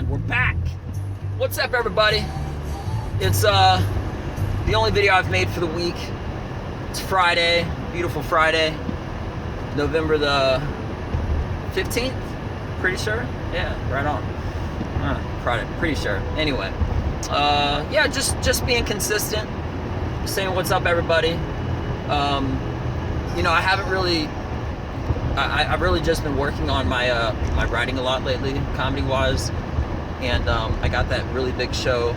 And we're back. What's up, everybody? It's the only video I've made for the week. It's Friday, beautiful Friday, November the 15th, pretty sure. Yeah, right on. Friday, pretty sure. Anyway, yeah, just being consistent, saying what's up, everybody. You know, I haven't really. I've really just been working on my my writing a lot lately, comedy-wise, and I got that really big show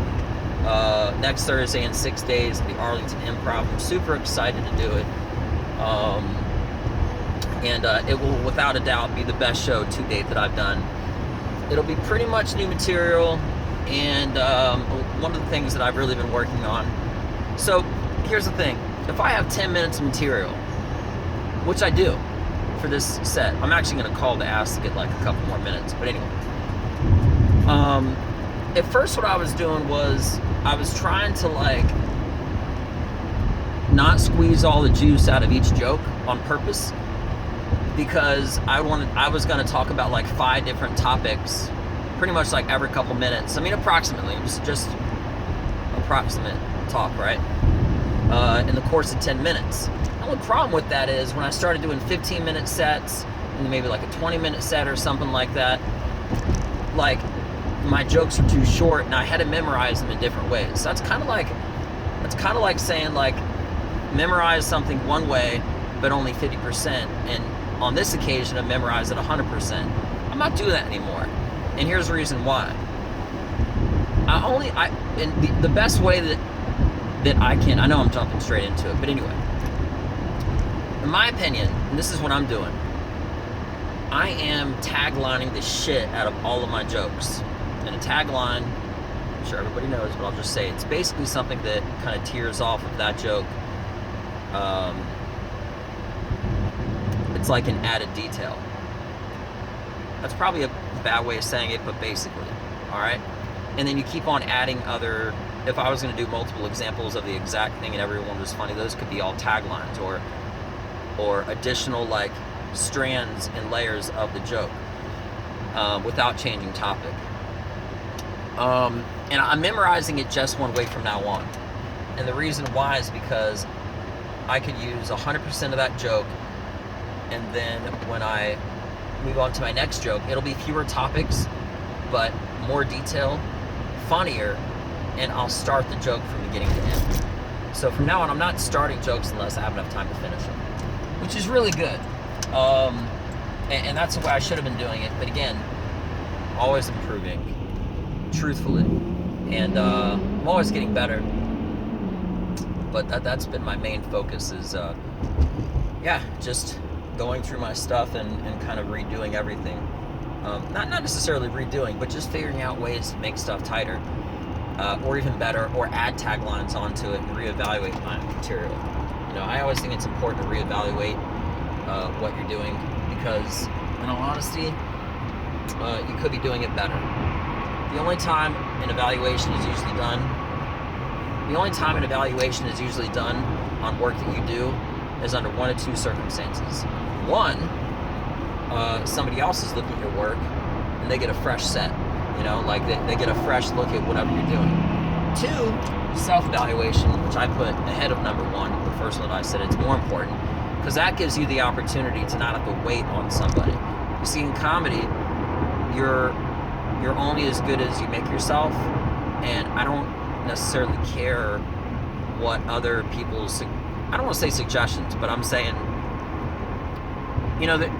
next Thursday in 6 days, the Arlington Improv. I'm super excited to do it, and it will, without a doubt, be the best show to date that I've done. It'll be pretty much new material, and one of the things that I've really been working on. So here's the thing: if I have 10 minutes of material, which I do for this set, I'm actually going to call to ask to get like a couple more minutes. But anyway, at first what I was doing was I was trying to like not squeeze all the juice out of each joke on purpose, because I was going to talk about like 5 different topics pretty much like every couple minutes. I mean, approximately. It was just approximate talk, right? In the course of 10 minutes. The only problem with that is when I started doing 15-minute sets and maybe like a 20-minute set or something like that, like my jokes were too short and I had to memorize them in different ways. So that's kind of like saying like memorize something one way but only 50%, and on this occasion I memorized it 100%. I'm not doing that anymore, and here's the reason why. And the best way that I can, I know I'm jumping straight into it, but anyway, in my opinion, and this is what I'm doing, I am taglining the shit out of all of my jokes. And a tagline, I'm sure everybody knows, but I'll just say it's basically something that kind of tears off of that joke. It's like an added detail. That's probably a bad way of saying it, but basically, all right? And then you keep on adding other. If I was going to do multiple examples of the exact thing and everyone was funny, those could be all taglines or additional like strands and layers of the joke without changing topic. And I'm memorizing it just one way from now on. And the reason why is because I could use 100% of that joke, and then when I move on to my next joke, it'll be fewer topics, but more detail, funnier, and I'll start the joke from beginning to end. So from now on, I'm not starting jokes unless I have enough time to finish them, which is really good. And that's the way I should have been doing it. But again, always improving, truthfully. And I'm always getting better. But that's been my main focus is, yeah, just going through my stuff and kind of redoing everything. Not necessarily redoing, but just figuring out ways to make stuff tighter. Or even better, or add taglines onto it and reevaluate my material. You know, I always think it's important to reevaluate what you're doing, because in all honesty, you could be doing it better. The only time an evaluation is usually done on work that you do is under one of two circumstances. One, somebody else is looking at your work and they get a fresh set. You know, like they get a fresh look at whatever you're doing. 2, self-evaluation, which I put ahead of number 1, the first one I said it's more important, because that gives you the opportunity to not have to wait on somebody. You see, in comedy, you're only as good as you make yourself, and I don't necessarily care what other people's, I don't want to say suggestions, but I'm saying, you know, that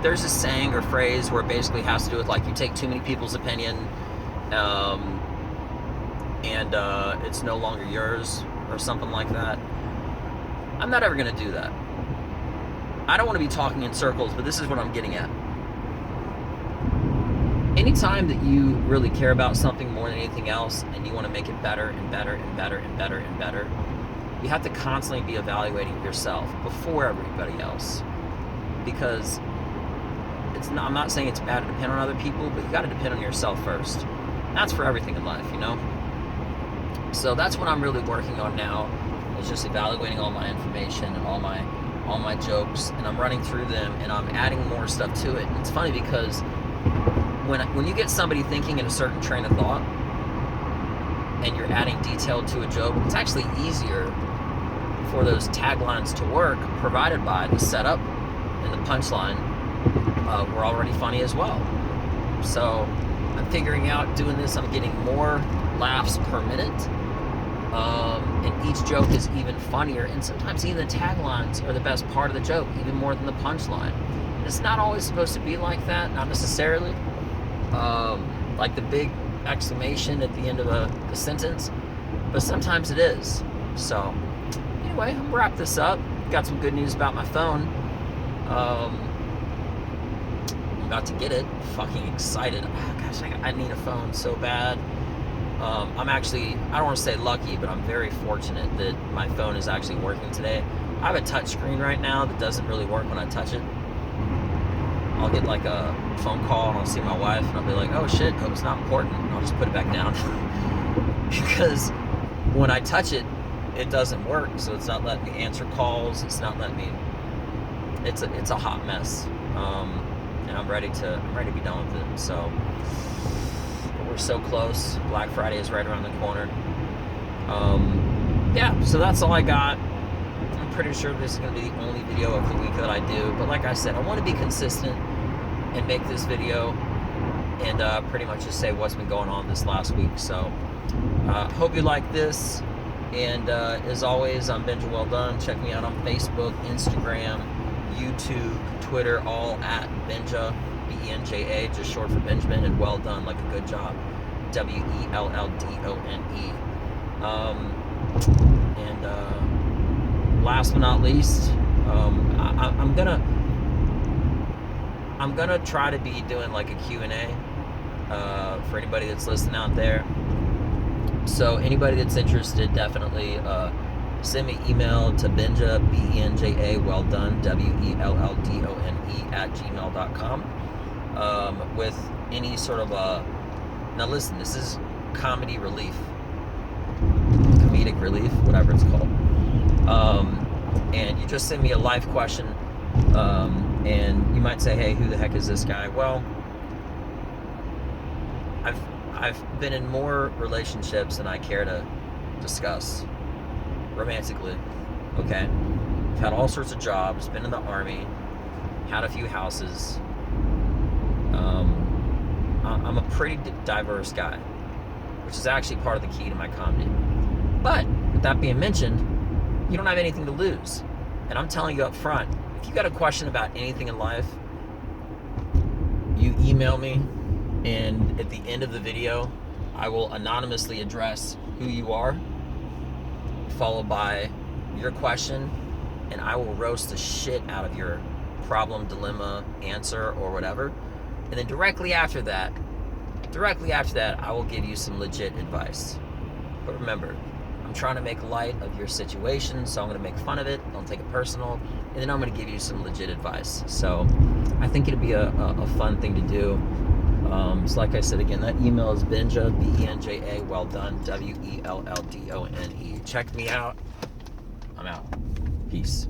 there's a saying or phrase where it basically has to do with like you take too many people's opinion, and it's no longer yours, or something like that. I'm not ever going to do that. I don't want to be talking in circles, but this is what I'm getting at. Anytime that you really care about something more than anything else, and you want to make it better and better and better and better and better, you have to constantly be evaluating yourself before everybody else. Because I'm not saying it's bad to depend on other people, but you got to depend on yourself first. That's for everything in life, you know? So that's what I'm really working on now, is just evaluating all my information and all my jokes, and I'm running through them and I'm adding more stuff to it. And it's funny because when you get somebody thinking in a certain train of thought and you're adding detail to a joke, it's actually easier for those taglines to work, provided by the setup and the punchline were already funny as well. So I'm figuring out doing this, I'm getting more laughs per minute, and each joke is even funnier, and sometimes even the taglines are the best part of the joke, even more than the punchline. It's not always supposed to be like that, not necessarily. Like the big exclamation at the end of a sentence, but sometimes it is. So anyway, I'm gonna wrap this up. Got some good news about my phone. I'm about to get it. Fucking excited. Oh, gosh, I need a phone so bad. I'm actually, I don't want to say lucky, but I'm very fortunate that my phone is actually working today. I have a touch screen right now that doesn't really work when I touch it. I'll get like a phone call and I'll see my wife and I'll be like, oh shit, hope it's not important. And I'll just put it back down. Because when I touch it, it doesn't work. So it's not letting me answer calls. It's not letting me, it's a hot mess. And I'm ready to be done with it. So but we're so close. Black Friday is right around the corner. Yeah, so that's all I got. I'm pretty sure this is going to be the only video of the week that I do. But like I said, I want to be consistent and make this video and pretty much just say what's been going on this last week. So hope you like this. And as always, I'm Benja Well Done. Check me out on Facebook, Instagram, YouTube, Twitter, all at Benja, B-E-N-J-A, just short for Benjamin, and Well Done, like a good job, W-E-L-L-D-O-N-E. And last but not least, I'm gonna try to be doing like a Q&A for anybody that's listening out there. So anybody that's interested, definitely send me email to Benja, B-E-N-J-A, well done, W-E-L-L-D-O-N-E @gmail.com with any sort of now listen, this is comedic relief, whatever it's called. And you just send me a live question, and you might say, hey, who the heck is this guy? Well, I've been in more relationships than I care to discuss romantically, okay? I've had all sorts of jobs, been in the Army, had a few houses. I'm a pretty diverse guy, which is actually part of the key to my comedy. But with that being mentioned, you don't have anything to lose. And I'm telling you up front, if you got a question about anything in life, you email me, and at the end of the video, I will anonymously address who you are, followed by your question, and I will roast the shit out of your problem, dilemma, answer, or whatever. And then directly after that, I will give you some legit advice. But remember, I'm trying to make light of your situation, so I'm going to make fun of it, don't take it personal, and then I'm going to give you some legit advice. So I think it'd be a fun thing to do. So like I said, again, that email is Benja, B-E-N-J-A, well done, W-E-L-L-D-O-N-E. Check me out. I'm out. Peace.